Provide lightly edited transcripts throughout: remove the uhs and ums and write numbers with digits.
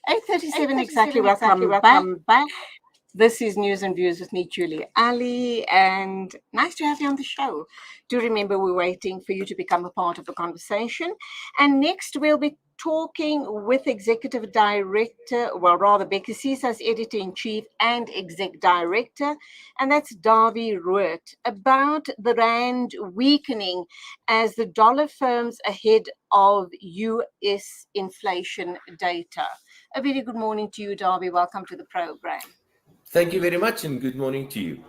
8:37 exactly. Welcome back. This is News and Views with me, Julie Ali, and nice to have you on the show. Do remember we're waiting for you to become a part of the conversation. And next we'll be talking with Executive Director, well, rather Bhekisisa's Editor-in-Chief and Exec Director, and that's Dawie Roodt, about the Rand weakening as the dollar firms ahead of US inflation data. A very good morning to you, Dawie. Welcome to the program. Thank you very much, and good morning to you.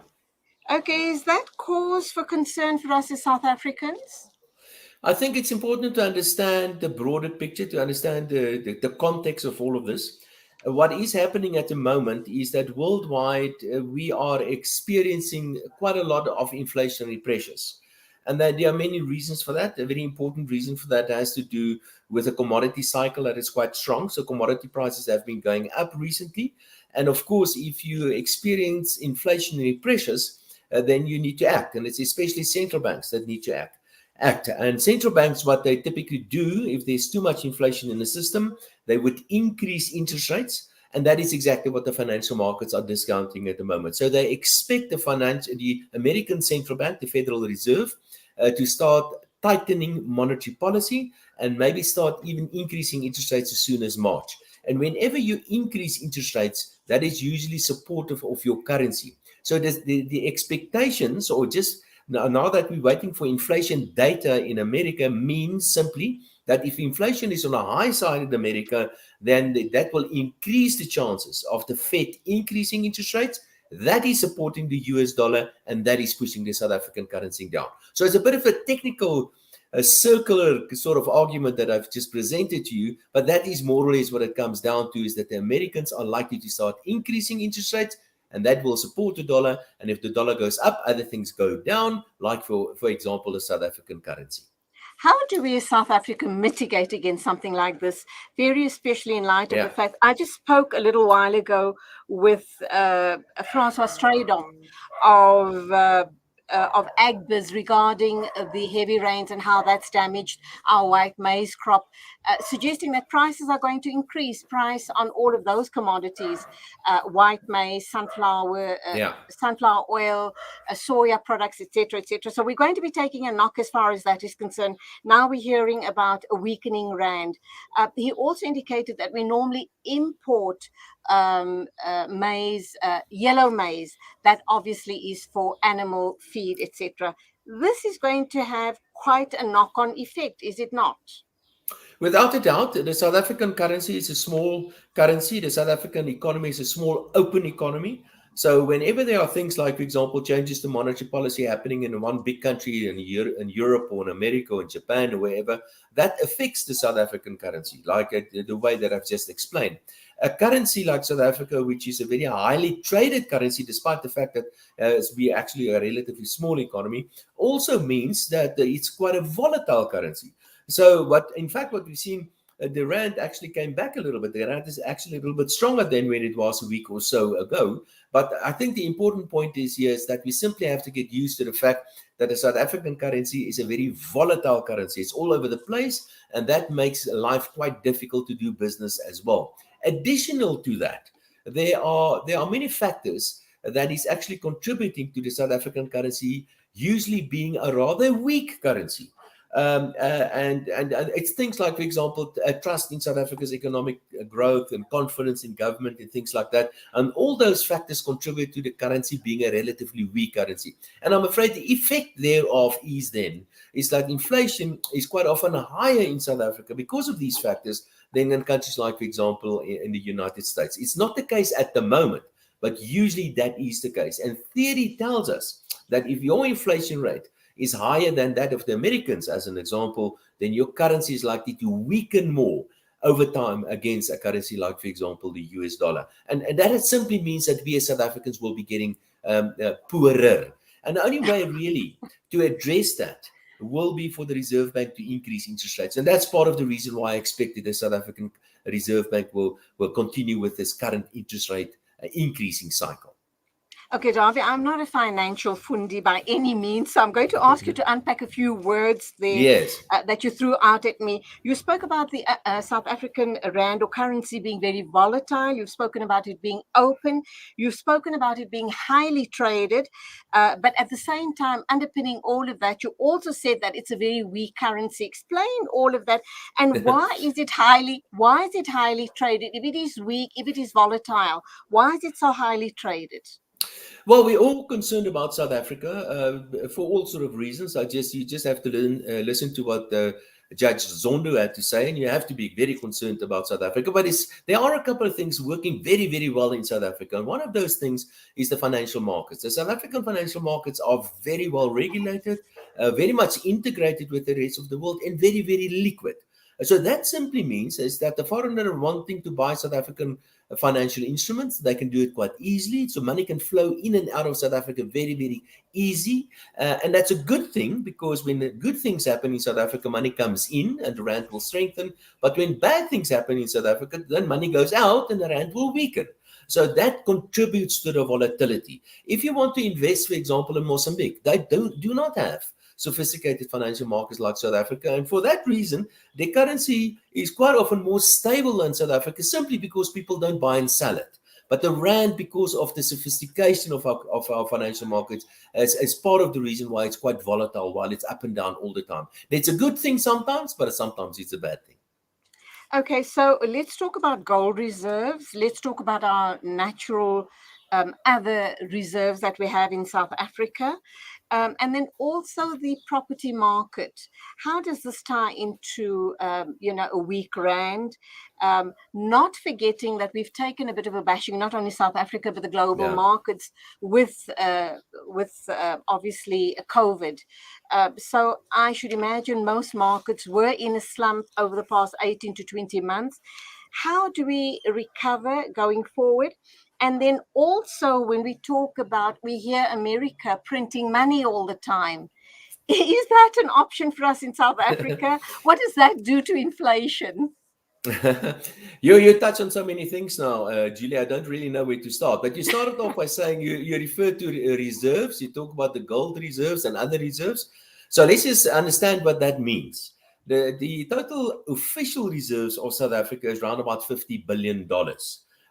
Okay, is that cause for concern for us as South Africans? I think it's important to understand the broader picture, to understand the context of all of this. What is happening at the moment is that worldwide we are experiencing quite a lot of inflationary pressures. And that there are many reasons for that. A very important reason for that has to do with a commodity cycle that is quite strong. So commodity prices have been going up recently. And of course, if you experience inflationary pressures, then you need to act. And it's especially central banks that need to act. And central banks, what they typically do, if there's too much inflation in the system, they would increase interest rates. And that is exactly what the financial markets are discounting at the moment. So they expect the American Central Bank, the Federal Reserve, to start tightening monetary policy and maybe start even increasing interest rates as soon as March. And whenever you increase interest rates, that is usually supportive of your currency. So the expectations, or just now that we're waiting for inflation data in America, means simply that if inflation is on a high side in America, then that will increase the chances of the Fed increasing interest rates. That is supporting the US dollar, and that is pushing the South African currency down. So it's a bit of a technical, circular sort of argument that I've just presented to you, but that is more or less what it comes down to, is that the Americans are likely to start increasing interest rates, and that will support the dollar. And if the dollar goes up, other things go down, like, for example, the South African currency. How do we as South Africa mitigate against something like this, very especially in light of the fact, I just spoke a little while ago with Francois Straydom of Agbiz regarding the heavy rains and how that's damaged our white maize crop, suggesting that prices are going to increase, price on all of those commodities, white maize, sunflower oil, soya products, etc., etc. So we're going to be taking a knock as far as that is concerned. Now we're hearing about a weakening rand. He also indicated that we normally import maize, yellow maize, that obviously is for animal feed, etc. This is going to have quite a knock-on effect, is it not? Without a doubt, the South African currency is a small currency. The South African economy is a small, open economy. So whenever there are things like, for example, changes to monetary policy happening in one big country in Europe or in America or in Japan or wherever, that affects the South African currency, like the way that I've just explained. A currency like South Africa, which is a very highly traded currency, despite the fact that we actually are a relatively small economy, also means that it's quite a volatile currency. So what we've seen, the rand actually came back a little bit. The rand is actually a little bit stronger than when it was a week or so ago. But I think the important point is that we simply have to get used to the fact that the South African currency is a very volatile currency. It's all over the place, and that makes life quite difficult to do business as well. Additional to that, there are many factors that is actually contributing to the South African currency usually being a rather weak currency. And it's things like, for example, trust in South Africa's economic growth and confidence in government and things like that. And all those factors contribute to the currency being a relatively weak currency. And I'm afraid the effect thereof is that inflation is quite often higher in South Africa because of these factors than in countries like, for example, in the United States. It's not the case at the moment, but usually that is the case. And theory tells us that if your inflation rate is higher than that of the Americans, as an example, then your currency is likely to weaken more over time against a currency like, for example, the US dollar. And that simply means that we as South Africans will be getting poorer. And the only way really to address that will be for the Reserve Bank to increase interest rates. And that's part of the reason why I expect that the South African Reserve Bank will continue with this current interest rate increasing cycle. Okay, Dawie, I'm not a financial fundi by any means, so I'm going to ask you to unpack a few words there Yes. that you threw out at me. You spoke about the South African rand or currency being very volatile. You've spoken about it being open. You've spoken about it being highly traded. But at the same time, underpinning all of that, you also said that it's a very weak currency. Explain all of that and why is it highly traded? If it is weak, if it is volatile, why is it so highly traded? Well, we're all concerned about South Africa for all sort of reasons. You just have to listen to what Judge Zondo had to say, and you have to be very concerned about South Africa. But there are a couple of things working very, very well in South Africa, and one of those things is the financial markets. The South African financial markets are very well regulated, very much integrated with the rest of the world, and very, very liquid. So that simply means is that the foreigner wanting to buy South African financial instruments, they can do it quite easily. So money can flow in and out of South Africa very, very easy. And that's a good thing, because when the good things happen in South Africa, money comes in and the rand will strengthen. But when bad things happen in South Africa, then money goes out and the rand will weaken. So that contributes to the volatility. If you want to invest, for example, in Mozambique, they do not have sophisticated financial markets like South Africa. And for that reason, their currency is quite often more stable than South Africa, simply because people don't buy and sell it. But the rand, because of the sophistication of our financial markets, is part of the reason why it's quite volatile, while it's up and down all the time. It's a good thing sometimes, but sometimes it's a bad thing. Okay, so let's talk about gold reserves. Let's talk about our natural other reserves that we have in South Africa. And then also the property market. How does this tie into, a weak rand? Not forgetting that we've taken a bit of a bashing, not only South Africa, but the global Yeah. markets with obviously COVID. So I should imagine most markets were in a slump over the past 18 to 20 months. How do we recover going forward? And then also, when we talk about, we hear America printing money all the time. Is that an option for us in South Africa? What does that do to inflation? You touch on so many things now, Julia. I don't really know where to start. But you started off by saying you referred to reserves. You talk about the gold reserves and other reserves. So let's just understand what that means. The total official reserves of South Africa is around about $50 billion.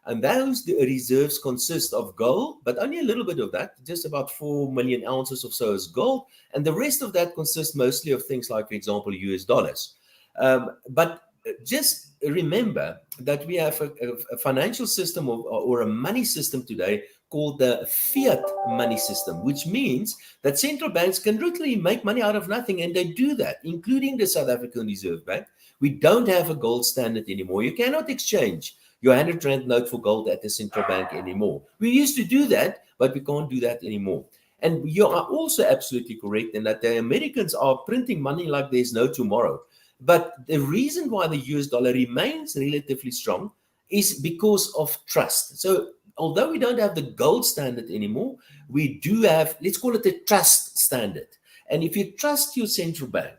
And those reserves consist of gold, but only a little bit of that, just about 4 million ounces or so is gold. And the rest of that consists mostly of things like, for example, US dollars. But just remember that we have a financial system or a money system today called the Fiat money system, which means that central banks can literally make money out of nothing, and they do that, including the South African Reserve Bank. We don't have a gold standard anymore. You cannot exchange your 100 Rand note for gold at the central bank anymore. We used to do that, but we can't do that anymore. And you are also absolutely correct in that the Americans are printing money like there's no tomorrow. But the reason why the US dollar remains relatively strong is because of trust. So although we don't have the gold standard anymore, we do have, let's call it a trust standard. And if you trust your central bank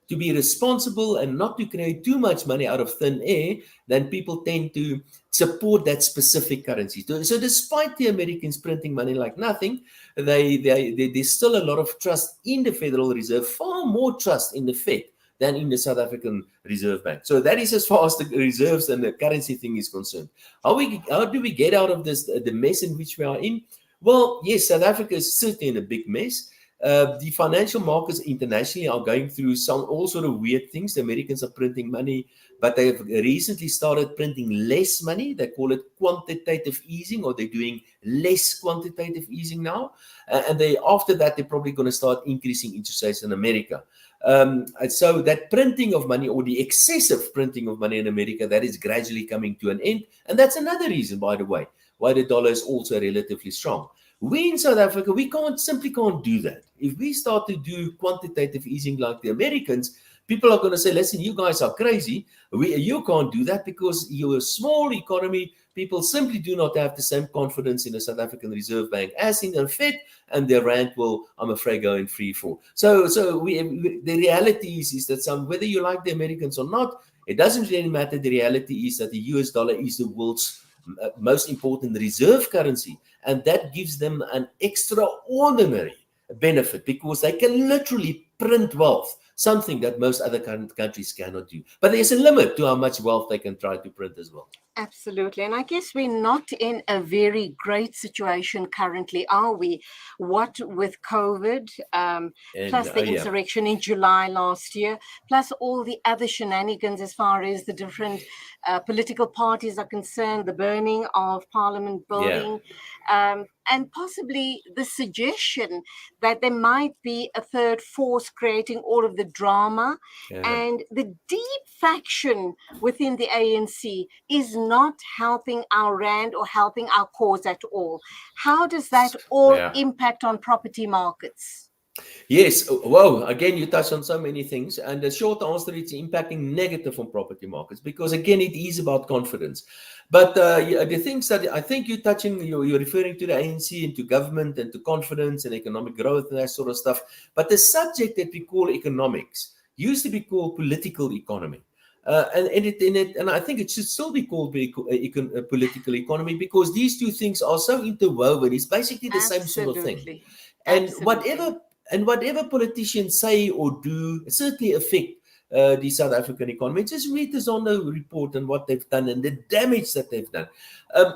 to be responsible and not to create too much money out of thin air, then people tend to support that specific currency. So despite the Americans printing money like nothing, there's still a lot of trust in the Federal Reserve, far more trust in the Fed than in the South African Reserve Bank. So that is as far as the reserves and the currency thing is concerned. How do we get out of this, the mess in which we are in? Well, yes, South Africa is certainly in a big mess. The financial markets internationally are going through all sort of weird things. The Americans are printing money, but they have recently started printing less money. They call it quantitative easing, or they're doing less quantitative easing now. And after that, they're probably going to start increasing interest rates in America. And so that printing of money, or the excessive printing of money in America, that is gradually coming to an end. And that's another reason, by the way, why the dollar is also relatively strong. We in South Africa, we simply can't do that. If we start to do quantitative easing like the Americans, people are going to say, listen, you guys are crazy. You can't do that because you're a small economy. People simply do not have the same confidence in the South African Reserve Bank as in the Fed, and the rand will, I'm afraid, go in free fall. So the reality is that whether you like the Americans or not, it doesn't really matter. The reality is that the US dollar is the world's most important, reserve currency. And that gives them an extraordinary benefit because they can literally print wealth, something that most other countries cannot do. But there's a limit to how much wealth they can try to print as well. Absolutely. And I guess we're not in a very great situation currently, are we? What with COVID, plus the insurrection in July last year, plus all the other shenanigans as far as the different political parties are concerned, the burning of Parliament building, and possibly the suggestion that there might be a third force creating all of the drama. And the deep faction within the ANC is not helping our rand or helping our cause at all. How does that all impact on property markets? Yes, well, again, you touched on so many things, and the short answer is impacting negative on property markets because, again, it is about confidence. But the things that I think you're touching, you're referring to the ANC and to government and to confidence and economic growth and that sort of stuff. But the subject that we call economics used to be called political economy. And I think it should still be called political economy because these two things are so interwoven. It's basically the same sort of thing. And whatever politicians say or do certainly affect the South African economy. Just read the Zondo report and what they've done and the damage that they've done.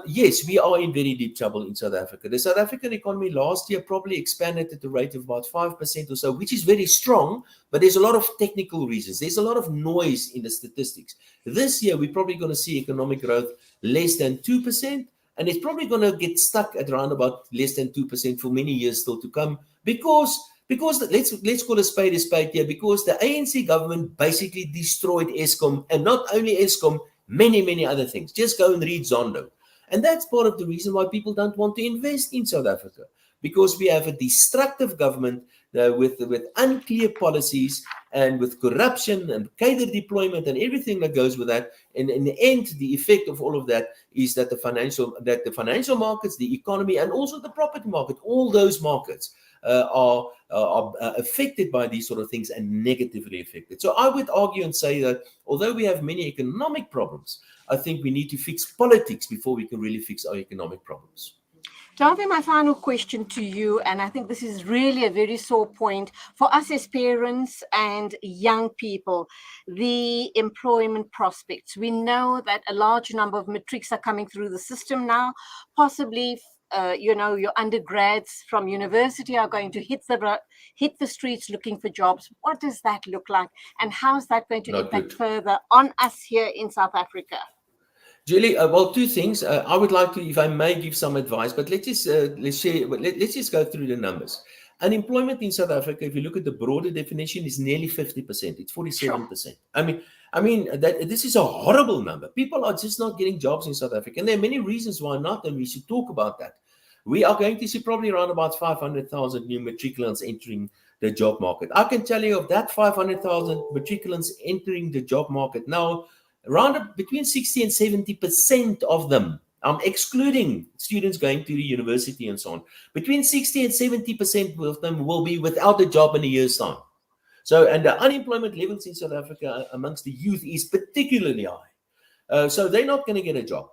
Yes, we are in very deep trouble in South Africa. The South African economy last year probably expanded at the rate of about 5% or so, which is very strong, but there's a lot of technical reasons. There's a lot of noise in the statistics. This year, we're probably going to see economic growth less than 2%, and it's probably going to get stuck at around about less than 2% for many years still to come because let's call a spade here, because the ANC government basically destroyed Eskom, and not only Eskom, many other things. Just go and read Zondo. And that's part of the reason why people don't want to invest in South Africa, because we have a destructive government with unclear policies and with corruption and cadre deployment and everything that goes with that. And in the end, the effect of all of that is that the financial markets, the economy, and also the property market, all those markets are affected by these sort of things and negatively affected. So I would argue and say that although we have many economic problems, I think we need to fix politics before we can really fix our economic problems. Dawie, my final question to you, and I think this is really a very sore point for us as parents and young people, the employment prospects. We know that a large number of matrics are coming through the system now, possibly your undergrads from university are going to hit the streets looking for jobs. What does that look like? And how is that going to impact further on us here in South Africa? Julie, well, two things. I would like to, if I may, give some advice, but let's just go through the numbers. Unemployment in South Africa, if you look at the broader definition, is nearly 50%. It's 47%. Sure. I mean that this is a horrible number. People are just not getting jobs in South Africa, and there are many reasons why not, and we should talk about that. We are going to see probably around about 500,000 new matriculants entering the job market. I can tell you of that 500,000 matriculants entering the job market now, around between 60 and 70% of them, I'm excluding students going to the university and so on, between 60 and 70% of them will be without a job in a year's time. So, and the unemployment levels in South Africa amongst the youth is particularly high. So they're not going to get a job.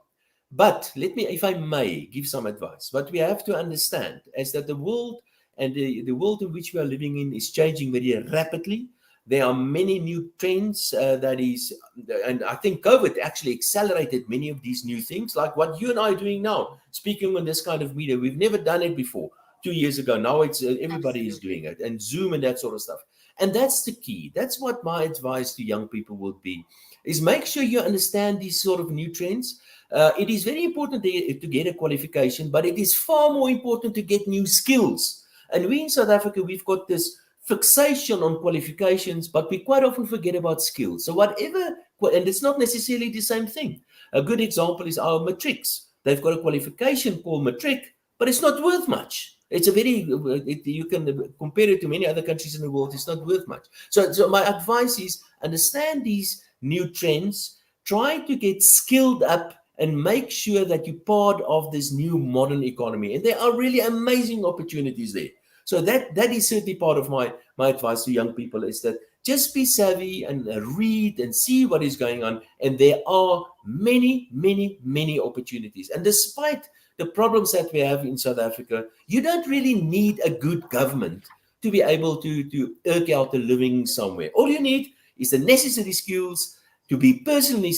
But let me, if I may, give some advice. What we have to understand is that the world and the world in which we are living in is changing very rapidly. There are many new trends and I think COVID actually accelerated many of these new things, like what you and I are doing now, speaking on this kind of media. We've never done it before. 2 years ago, now it's everybody is doing it, and Zoom and that sort of stuff. And that's the key. That's what my advice to young people would be, is make sure you understand these sort of new trends. It is very important to get a qualification, but it is far more important to get new skills. And we in South Africa, we've got this fixation on qualifications, but we quite often forget about skills. So whatever, and it's not necessarily the same thing. A good example is our matrics. They've got a qualification called matric, but it's not worth much. You can compare it to many other countries in the world. It's not worth much. So my advice is understand these new trends, try to get skilled up, and make sure that you're part of this new modern economy. And there are really amazing opportunities there. So that is certainly part of my advice to young people, is that Just be savvy and read and see what is going on. And there are many, many, many opportunities. And despite the problems that we have in South Africa, you don't really need a good government to be able to eke out a living somewhere. All you need is the necessary skills to be personally,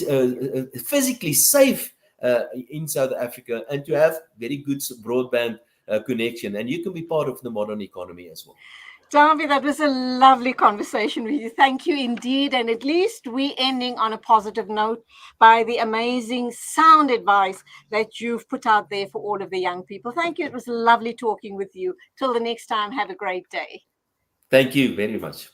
physically safe in South Africa, and to have very good broadband connection. And you can be part of the modern economy as well. Dawie, that was a lovely conversation with you. Thank you indeed. And at least we're ending on a positive note by the amazing sound advice that you've put out there for all of the young people. Thank you. It was lovely talking with you. Till the next time, have a great day. Thank you very much.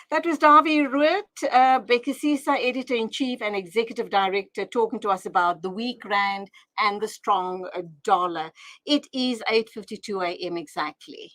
That was Dawie Roodt, Bhekisisa, Editor-in-Chief and Executive Director, talking to us about the weak rand and the strong dollar. It is 8:52 a.m. exactly.